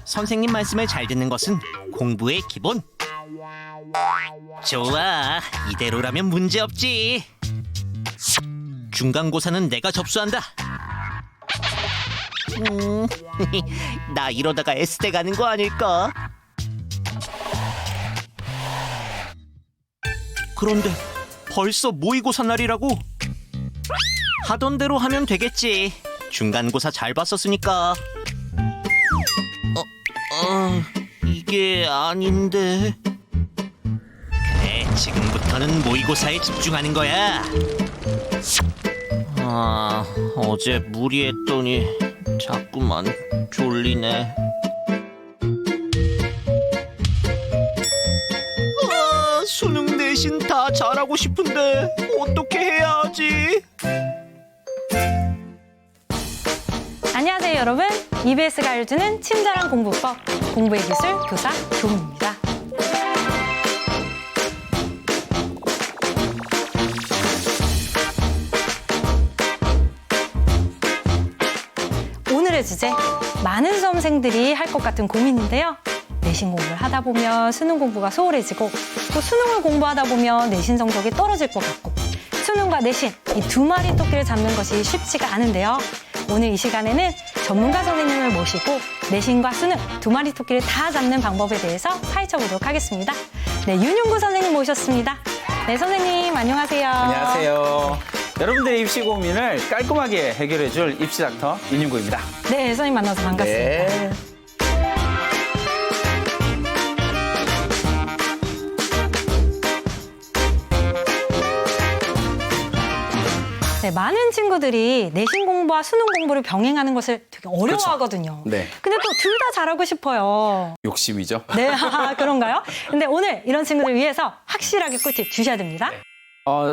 선생님 말씀을 잘 듣는 것은 공부의 기본. 좋아, 이대로라면 문제없지. 중간고사는 내가 접수한다. 나 이러다가 S대 가는 거 아닐까? 그런데 벌써 모의고사 날이라고? 하던 대로 하면 되겠지. 중간고사 잘 봤었으니까. 이게 아닌데. 그래, 지금부터는 모의고사에 집중하는 거야. 어제 무리했더니 자꾸만 졸리네. 수능 내신 다 잘하고 싶은데 어떻게 해야 하지? 안녕하세요, 여러분. EBS가 알려주는 친절한 공부법, 공부의 기술 교사 교훈입니다. 오늘의 주제, 많은 수험생들이 할 것 같은 고민인데요. 내신 공부를 하다 보면 수능 공부가 소홀해지고, 또 수능을 공부하다 보면 내신 성적이 떨어질 것 같고, 수능과 내신, 이 두 마리 토끼를 잡는 것이 쉽지가 않은데요. 오늘 이 시간에는 전문가 선생님을 모시고 내신과 수능 두 마리 토끼를 다 잡는 방법에 대해서 파헤쳐 보도록 하겠습니다. 네, 윤용구 선생님 모셨습니다. 네, 선생님 안녕하세요. 안녕하세요. 여러분들의 입시 고민을 깔끔하게 해결해줄 입시 닥터 윤용구입니다. 네, 선생님 만나서 반갑습니다. 네. 네, 많은 친구들이 내신 공부와 수능 공부를 병행하는 것을 되게 어려워하거든요. 그렇죠. 네. 근데 또 둘 다 잘하고 싶어요. 욕심이죠. 네, 그런가요? 근데 오늘 이런 친구들 위해서 확실하게 꿀팁 주셔야 됩니다.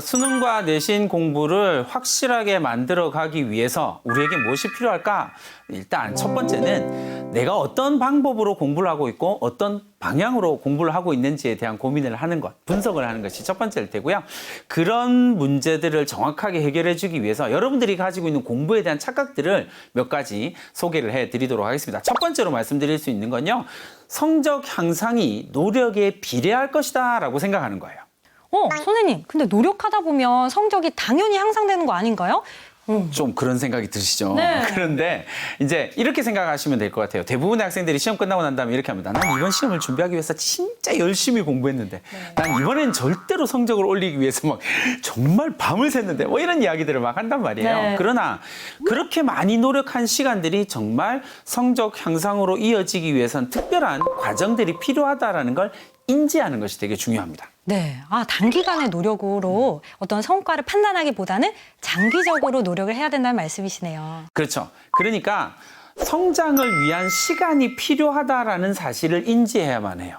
수능과 내신 공부를 확실하게 만들어 가기 위해서 우리에게 무엇이 필요할까? 일단 첫 번째는 내가 어떤 방법으로 공부를 하고 있고 어떤 방향으로 공부를 하고 있는지에 대한 고민을 하는 것, 분석을 하는 것이 첫 번째일 테고요. 그런 문제들을 정확하게 해결해 주기 위해서 여러분들이 가지고 있는 공부에 대한 착각들을 몇 가지 소개를 해드리도록 하겠습니다. 첫 번째로 말씀드릴 수 있는 건요. 성적 향상이 노력에 비례할 것이다 라고 생각하는 거예요. 선생님, 근데 노력하다 보면 성적이 당연히 향상되는 거 아닌가요? 좀 그런 생각이 드시죠? 네. 그런데 이제 이렇게 생각하시면 될 것 같아요. 대부분의 학생들이 시험 끝나고 난 다음에 이렇게 합니다. 난 이번 시험을 준비하기 위해서 진짜 열심히 공부했는데 난 이번엔 절대로 성적을 올리기 위해서 막 정말 밤을 샜는데 뭐 이런 이야기들을 막 한단 말이에요. 네. 그러나 그렇게 많이 노력한 시간들이 정말 성적 향상으로 이어지기 위해서는 특별한 과정들이 필요하다라는 걸 인지하는 것이 되게 중요합니다. 네, 단기간의 노력으로 어떤 성과를 판단하기보다는 장기적으로 노력을 해야 된다는 말씀이시네요. 그렇죠. 그러니까 성장을 위한 시간이 필요하다라는 사실을 인지해야만 해요.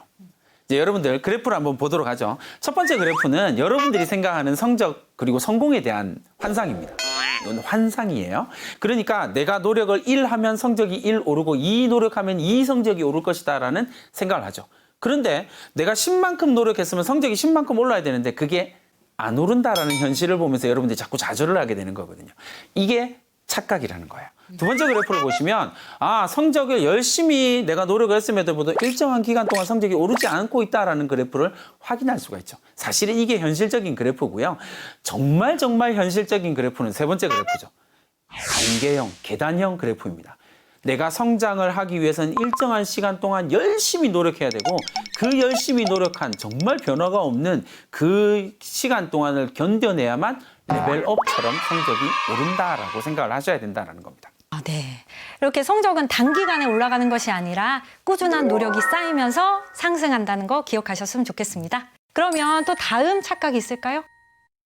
이제 여러분들 그래프를 한번 보도록 하죠. 첫 번째 그래프는 여러분들이 생각하는 성적 그리고 성공에 대한 환상입니다. 이건 환상이에요. 그러니까 내가 노력을 1 하면 성적이 1 오르고 2 노력하면 2 성적이 오를 것이다라는 생각을 하죠. 그런데 내가 10만큼 노력했으면 성적이 10만큼 올라야 되는데 그게 안 오른다라는 현실을 보면서 여러분들이 자꾸 좌절을 하게 되는 거거든요. 이게 착각이라는 거예요. 두 번째 그래프를 보시면 성적을 열심히 내가 노력을 했음에도 불구하고 일정한 기간 동안 성적이 오르지 않고 있다라는 그래프를 확인할 수가 있죠. 사실은 이게 현실적인 그래프고요. 정말 현실적인 그래프는 세 번째 그래프죠. 단계형, 계단형 그래프입니다. 내가 성장을 하기 위해서는 일정한 시간 동안 열심히 노력해야 되고 그 열심히 노력한 정말 변화가 없는 그 시간 동안을 견뎌내야만 레벨업처럼 성적이 오른다라고 생각을 하셔야 된다는 겁니다. 네. 이렇게 성적은 단기간에 올라가는 것이 아니라 꾸준한 노력이 쌓이면서 상승한다는 거 기억하셨으면 좋겠습니다. 그러면 또 다음 착각이 있을까요?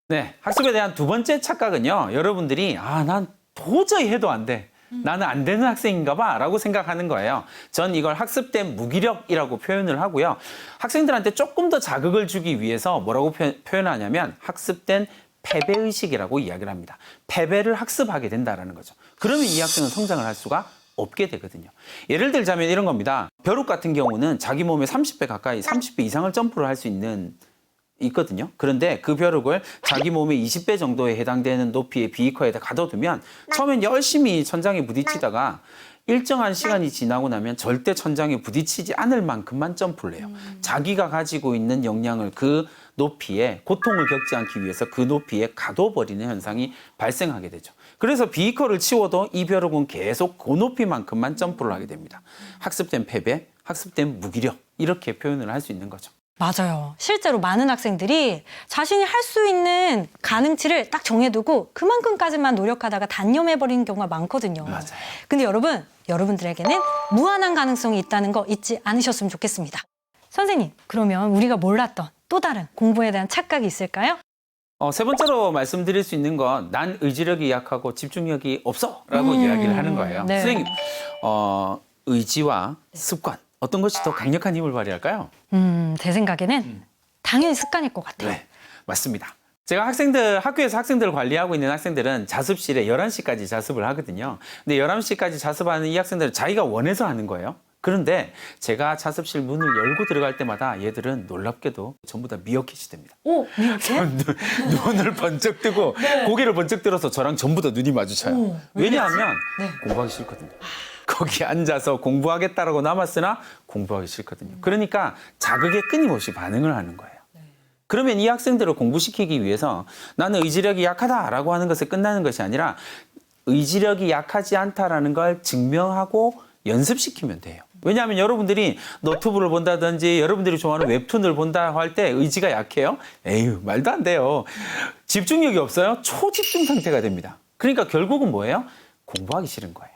네, 학습에 대한 두 번째 착각은요. 여러분들이 난 도저히 해도 안 돼. 나는 안 되는 학생인가 봐 라고 생각하는 거예요. 전 이걸 학습된 무기력이라고 표현을 하고요. 학생들한테 조금 더 자극을 주기 위해서 뭐라고 표현하냐면 학습된 패배의식이라고 이야기를 합니다. 패배를 학습하게 된다는 거죠. 그러면 이 학생은 성장을 할 수가 없게 되거든요. 예를 들자면 이런 겁니다. 벼룩 같은 경우는 자기 몸의 30배 가까이 30배 이상을 점프를 할 수 있는 있거든요. 그런데 그 벼룩을 자기 몸의 20배 정도에 해당되는 높이의 비이커에다 가둬두면 처음엔 열심히 천장에 부딪히다가 일정한 시간이 지나고 나면 절대 천장에 부딪히지 않을 만큼만 점프를 해요. 자기가 가지고 있는 역량을 그 높이에 고통을 겪지 않기 위해서 그 높이에 가둬버리는 현상이 발생하게 되죠. 그래서 비이커를 치워도 이 벼룩은 계속 그 높이만큼만 점프를 하게 됩니다. 학습된 패배, 학습된 무기력 이렇게 표현을 할 수 있는 거죠. 맞아요. 실제로 많은 학생들이 자신이 할 수 있는 가능치를 딱 정해두고 그만큼까지만 노력하다가 단념해버리는 경우가 많거든요. 맞아요. 근데 여러분들에게는 무한한 가능성이 있다는 거 잊지 않으셨으면 좋겠습니다. 선생님, 그러면 우리가 몰랐던 또 다른 공부에 대한 착각이 있을까요? 세 번째로 말씀드릴 수 있는 건 난 의지력이 약하고 집중력이 없어 라고 이야기를 하는 거예요. 네. 선생님, 의지와 습관 어떤 것이 더 강력한 힘을 발휘할까요? 제 생각에는 당연히 습관일 것 같아요. 네, 맞습니다. 제가 학교에서 학생들을 관리하고 있는 학생들은 자습실에 11시까지 자습을 하거든요. 근데 11시까지 자습하는 이 학생들은 자기가 원해서 하는 거예요. 그런데 제가 자습실 문을 열고 들어갈 때마다 얘들은 놀랍게도 전부 다 미어캣이 됩니다. 오, 이렇게? 눈을 번쩍 뜨고 고개를 번쩍 들어서 저랑 전부 다 눈이 마주쳐요. 왜냐하면 공부하기 싫거든요. 거기 앉아서 공부하겠다라고 남았으나 공부하기 싫거든요. 그러니까 자극에 끊임없이 반응을 하는 거예요. 그러면 이 학생들을 공부시키기 위해서 나는 의지력이 약하다라고 하는 것에 끝나는 것이 아니라 의지력이 약하지 않다라는 걸 증명하고 연습시키면 돼요. 왜냐하면 여러분들이 너튜브를 본다든지 여러분들이 좋아하는 웹툰을 본다 할 때 의지가 약해요? 에휴, 말도 안 돼요. 집중력이 없어요? 초집중 상태가 됩니다. 그러니까 결국은 뭐예요? 공부하기 싫은 거예요.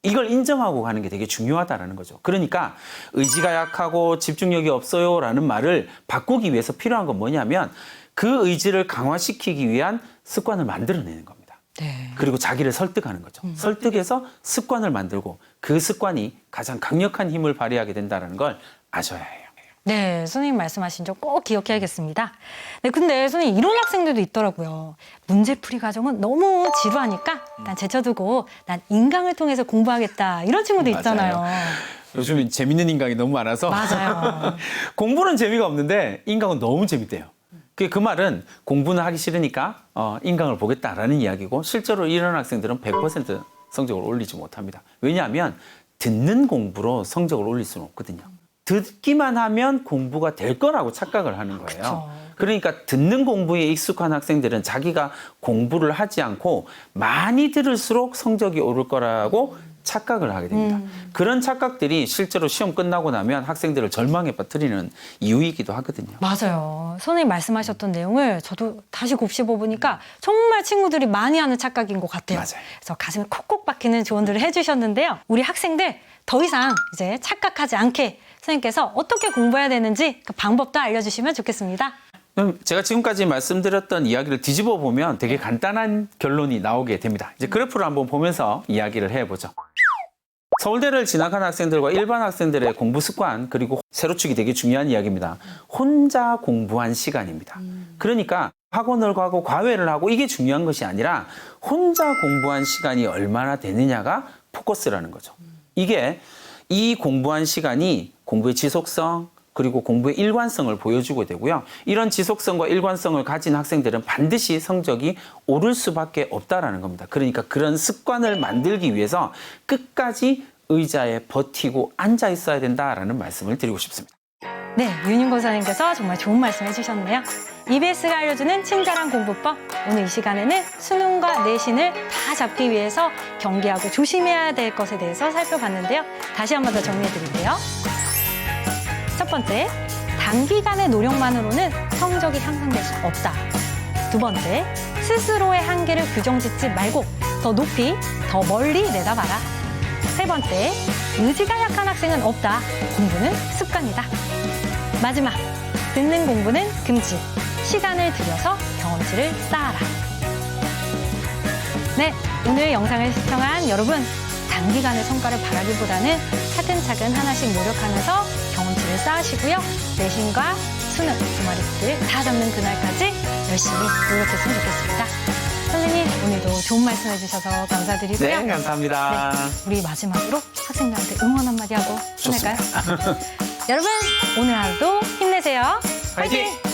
이걸 인정하고 가는 게 되게 중요하다라는 거죠. 그러니까 의지가 약하고 집중력이 없어요라는 말을 바꾸기 위해서 필요한 건 뭐냐면 그 의지를 강화시키기 위한 습관을 만들어내는 겁니다. 네. 그리고 자기를 설득하는 거죠. 설득해서 습관을 만들고 그 습관이 가장 강력한 힘을 발휘하게 된다는 걸 아셔야 해요. 네, 선생님 말씀하신 점 꼭 기억해야겠습니다. 네, 근데 선생님 이런 학생들도 있더라고요. 문제풀이 과정은 너무 지루하니까 난 제쳐두고 난 인강을 통해서 공부하겠다 이런 친구도 있잖아요. 요즘 재밌는 인강이 너무 많아서 맞아요. 공부는 재미가 없는데 인강은 너무 재밌대요. 그 말은 공부는 하기 싫으니까 인강을 보겠다라는 이야기고 실제로 이런 학생들은 100% 성적을 올리지 못합니다. 왜냐하면 듣는 공부로 성적을 올릴 수는 없거든요. 듣기만 하면 공부가 될 거라고 착각을 하는 거예요. 그쵸. 그러니까 듣는 공부에 익숙한 학생들은 자기가 공부를 하지 않고 많이 들을수록 성적이 오를 거라고 착각을 하게 됩니다. 그런 착각들이 실제로 시험 끝나고 나면 학생들을 절망에 빠뜨리는 이유이기도 하거든요. 맞아요. 선생님 말씀하셨던 내용을 저도 다시 곱씹어 보니까 정말 친구들이 많이 하는 착각인 것 같아요. 맞아요. 그래서 가슴에 콕콕 박히는 조언들을 해주셨는데요. 우리 학생들 더 이상 이제 착각하지 않게 선생님께서 어떻게 공부해야 되는지 그 방법도 알려주시면 좋겠습니다. 그럼 제가 지금까지 말씀드렸던 이야기를 뒤집어 보면 되게 간단한 결론이 나오게 됩니다. 이제 그래프를 한번 보면서 이야기를 해보죠. 서울대를 진학한 학생들과 일반 학생들의 공부 습관 그리고 세로축이 되게 중요한 이야기입니다. 혼자 공부한 시간입니다. 그러니까 학원을 가고 과외를 하고 이게 중요한 것이 아니라 혼자 공부한 시간이 얼마나 되느냐가 포커스라는 거죠. 이게 이 공부한 시간이 공부의 지속성 그리고 공부의 일관성을 보여주게 되고요. 이런 지속성과 일관성을 가진 학생들은 반드시 성적이 오를 수밖에 없다라는 겁니다. 그러니까 그런 습관을 만들기 위해서 끝까지 의자에 버티고 앉아 있어야 된다라는 말씀을 드리고 싶습니다. 네, 윤윤 권사님께서 정말 좋은 말씀 해주셨네요. EBS가 알려주는 친절한 공부법. 오늘 이 시간에는 수능과 내신을 다 잡기 위해서 경계하고 조심해야 될 것에 대해서 살펴봤는데요. 다시 한 번 더 정리해드릴게요. 첫 번째, 단기간의 노력만으로는 성적이 향상될 수 없다. 두 번째, 스스로의 한계를 규정짓지 말고 더 높이, 더 멀리 내다봐라. 세 번째, 의지가 약한 학생은 없다. 공부는 습관이다. 마지막, 듣는 공부는 금지. 시간을 들여서 경험치를 쌓아라. 네, 오늘 영상을 시청한 여러분, 단기간의 성과를 바라기보다는 차근차근 하나씩 노력하면서 경험치를 쌓으시고요. 내신과 수능 두 마리를 다 잡는 그날까지 열심히 노력했으면 좋겠습니다. 선생님, 오늘도 좋은 말씀 해주셔서 감사드리고요. 네, 감사합니다. 네, 우리 마지막으로 학생들한테 응원 한마디 하고 끝낼까요? 여러분, 오늘 하루도 힘내세요. 화이팅! 화이팅!